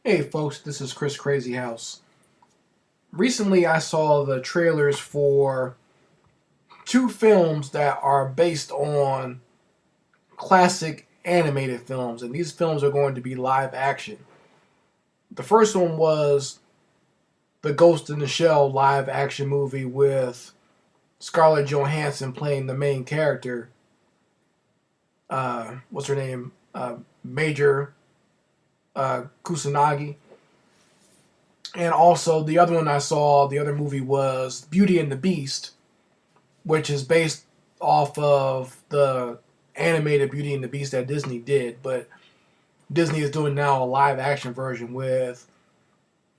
Hey folks, this is Chris Crazy House. Recently I saw the trailers for two films that are based on classic animated films, and these films are going to be live action. The first one was the Ghost in the Shell live action movie with Scarlett Johansson playing the main character. What's her name? Major Kusanagi. And also, the other one I saw, the other movie was Beauty and the Beast, which is based off of the animated Beauty and the Beast that Disney did. But Disney is doing now a live action version with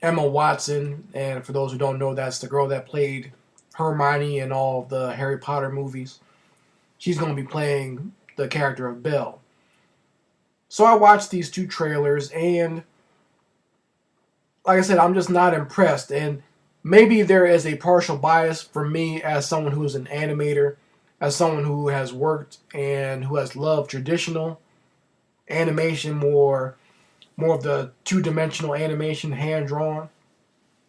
Emma Watson. And for those who don't know, that's the girl that played Hermione in all of the Harry Potter movies. She's going to be playing the character of Belle. So I watched these two trailers, and like I said, I'm just not impressed. And maybe there is a partial bias for me as someone who's an animator, as someone who has worked and who has loved traditional animation, more of the two-dimensional animation, hand-drawn,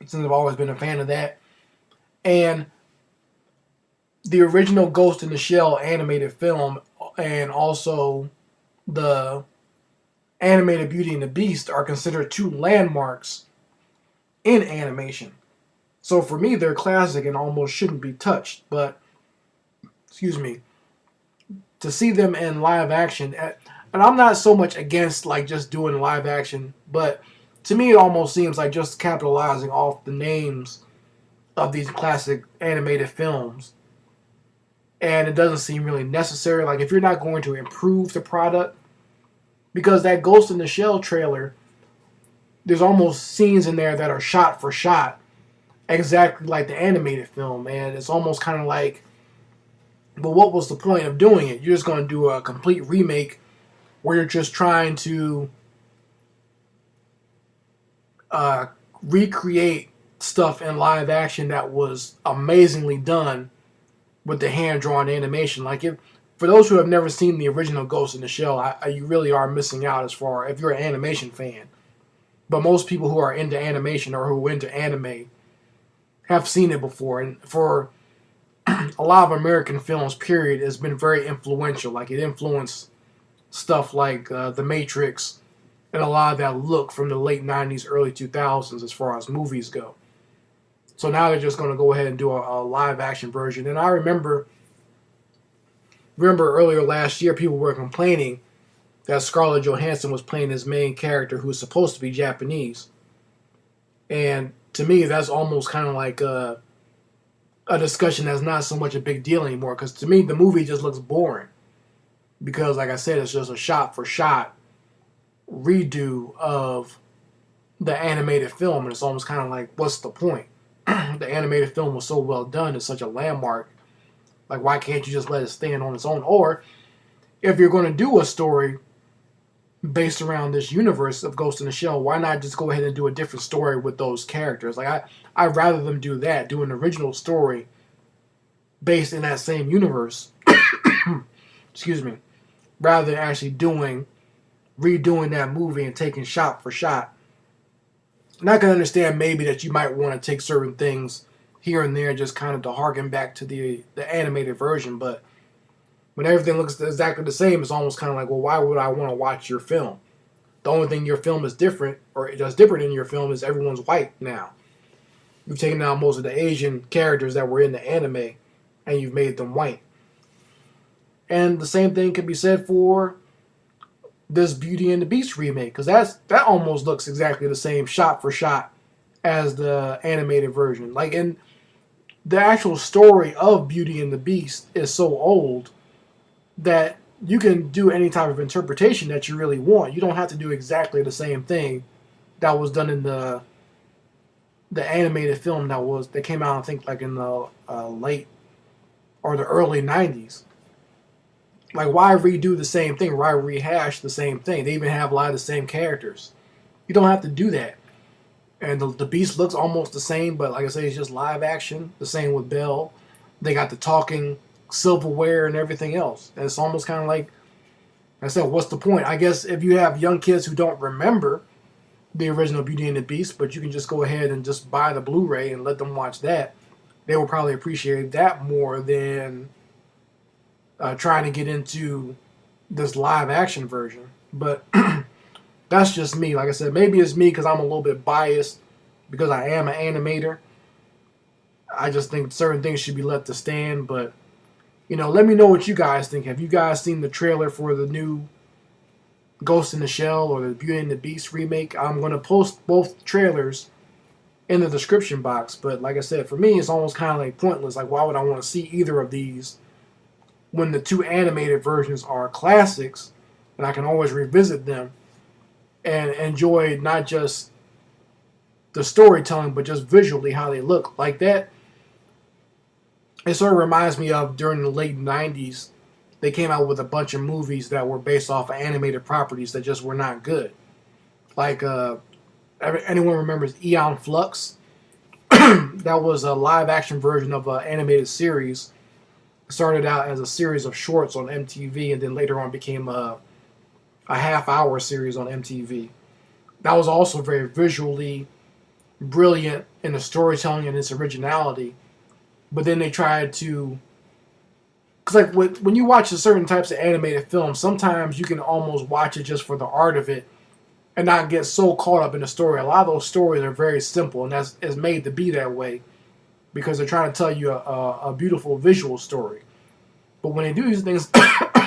since I've always been a fan of that. And the original Ghost in the Shell animated film and also the animated Beauty and the Beast are considered two landmarks in animation. So for me, they're classic and almost shouldn't be touched. But, excuse me, to see them in live action, and I'm not so much against like just doing live action, but to me it almost seems like just capitalizing off the names of these classic animated films. And it doesn't seem really necessary. Like if you're not going to improve the product, because that Ghost in the Shell trailer, there's almost scenes in there that are shot for shot exactly like the animated film, and it's almost kind of like, but what was the point of doing it? You're just going to do a complete remake where you're just trying to recreate stuff in live action that was amazingly done with the hand-drawn animation. Like for those who have never seen the original Ghost in the Shell, you really are missing out as far if you're an animation fan. But most people who are into animation or who are into anime have seen it before. And for a lot of American films, period, has been very influential. Like it influenced stuff like The Matrix and a lot of that look from the late 90s, early 2000s as far as movies go. So now they're just going to go ahead and do a live action version. And I remember earlier last year, people were complaining that Scarlett Johansson was playing his main character who's supposed to be Japanese. And to me, that's almost kind of like a discussion that's not so much a big deal anymore. Because to me, the movie just looks boring. Because, like I said, it's just a shot-for-shot redo of the animated film. And it's almost kind of like, what's the point? The animated film was so well done. It's such a landmark. Like, why can't you just let it stand on its own? Or, if you're going to do a story based around this universe of Ghost in the Shell, why not just go ahead and do a different story with those characters? Like I'd rather them do that, do an original story based in that same universe. Excuse me, rather than actually redoing that movie and taking shot for shot. And I can understand maybe that you might want to take certain things here and there, just kind of to harken back to the animated version, but when everything looks exactly the same, it's almost kind of like, well, why would I want to watch your film? The only thing your film is different, or that's different in your film, is everyone's white now. You've taken out most of the Asian characters that were in the anime, and you've made them white. And the same thing can be said for this Beauty and the Beast remake, because that almost looks exactly the same, shot for shot, as the animated version. Like, and the actual story of Beauty and the Beast is so old that you can do any type of interpretation that you really want. You don't have to do exactly the same thing that was done in the animated film that came out, I think, like in the late or the early 90s. Like, why redo the same thing? Why rehash the same thing? They even have a lot of the same characters. You don't have to do that. And the Beast looks almost the same, but like I say, it's just live action. The same with Belle. They got the talking silverware and everything else. And it's almost kind of like I said, what's the point? I guess if you have young kids who don't remember the original Beauty and the Beast, but you can just go ahead and just buy the Blu-ray and let them watch that. They will probably appreciate that more than trying to get into this live action version. But that's just me. Like I said, maybe it's me because I'm a little bit biased because I am an animator. I just think certain things should be left to stand. But, let me know what you guys think. Have you guys seen the trailer for the new Ghost in the Shell or the Beauty and the Beast remake? I'm going to post both trailers in the description box. But like I said, for me, it's almost kind of like pointless. Like, why would I want to see either of these when the two animated versions are classics and I can always revisit them and enjoy not just the storytelling, but just visually how they look like that. It sort of reminds me of during the late 90s, they came out with a bunch of movies that were based off of animated properties that just were not good. Like, anyone remembers Eon Flux? That was a live action version of an animated series. It started out as a series of shorts on MTV and then later on became a half-hour series on MTV. That was also very visually brilliant in the storytelling and its originality. But then they tried to... Because when you watch certain types of animated films, sometimes you can almost watch it just for the art of it and not get so caught up in the story. A lot of those stories are very simple, and that's is made to be that way because they're trying to tell you a beautiful visual story. But when they do these things...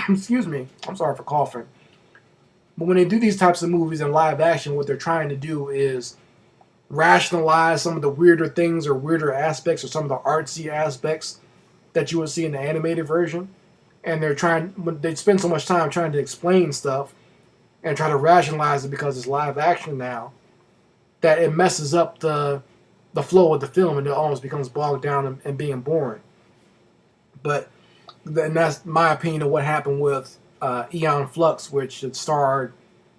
excuse me, I'm sorry for coughing. But when they do these types of movies in live action, what they're trying to do is rationalize some of the weirder things or weirder aspects or some of the artsy aspects that you would see in the animated version. And they spend so much time trying to explain stuff and try to rationalize it because it's live action now that it messes up the flow of the film and it almost becomes bogged down and being boring. But then that's my opinion of what happened with Eon Flux, which it starred,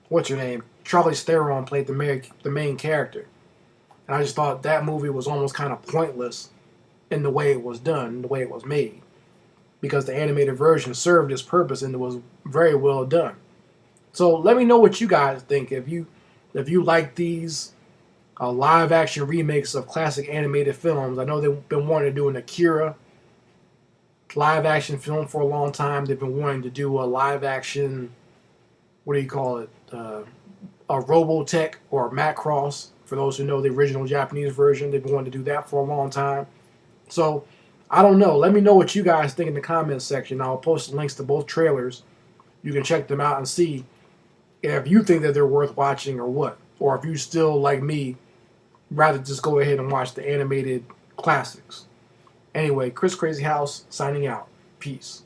what's her name? Charlize Theron played the main character. And I just thought that movie was almost kind of pointless in the way it was done, the way it was made. Because the animated version served its purpose and it was very well done. So let me know what you guys think. If you like these live action remakes of classic animated films. I know they've been wanting to do an Akira live action film for a long time. They've been wanting to do a live action, what do you call it, a Robotech or Macross. For those who know the original Japanese version, they've been wanting to do that for a long time. So, I don't know. Let me know what you guys think in the comments section. I'll post the links to both trailers. You can check them out and see if you think that they're worth watching or what. Or if you still, like me, rather just go ahead and watch the animated classics. Anyway, Chris Crazy House signing out. Peace.